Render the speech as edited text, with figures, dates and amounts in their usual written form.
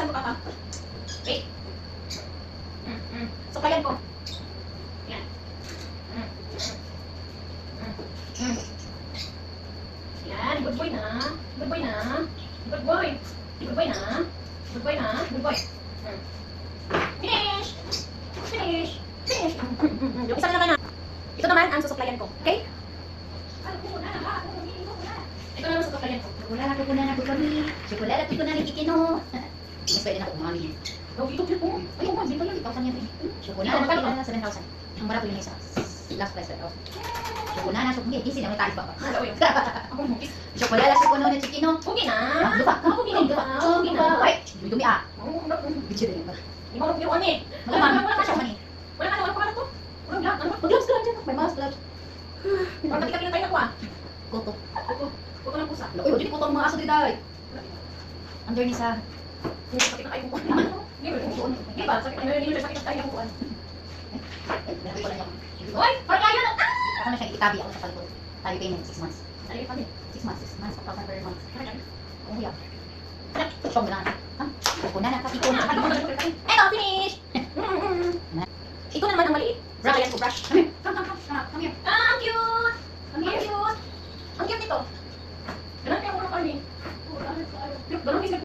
Saan ko kaka? Wait. Suklayan ko. Yan. Yan, good boy na. Good boy na. Good boy. Good boy na. Good boy na. Good boy. Finish! Finish! Finish! Isa na naman na. Ito naman ang susuklayan ko. Okay? Ito naman susuklayan ko. Chocolate ko na kami. Chocolate ko na kikino. Mas pwede na ako kumali. Dito po. Ay, oh, hindi pa yun. 1,000 yan. Chocolate na 7,000. Ang barato yung isa. Last price daw. Chocolate na sukli. Easy na may talis pa. Ako mo. Chocolate ko na kikino. Okay na. Lupa. Okay na. Okay na. Ay, dumi ah. Bitch din ba? Hindi mo yung ano eh. Wala ka siya man eh. Wala ka na. Wala pa ka to. Wala ka na. Mag-gloves ka lang dyan. May mask gloves. Parang kami tayo nakuha. Koto. Kuto ng pusa. Uy, hindi ko itong mga aso dito ay. Under ni sa... Sakit na kayo kukuha. Hindi ba? Sakit na tayo kukuha. Meron ko lang yung... Uy! Parang kaya na! Ako na siya itabi ako sa palikod. Tayo payment 6 months. Ano yung pamit? 6 months. 6 months. 1,000 per month. Oh, yeah. Ano? Siyong na. Ha? Ako na nakapiko na. Eto, finish! Ito naman ang maliit. Brush. Brush. Come here. Ah, ang cute! Ang cute! Ang cute nito.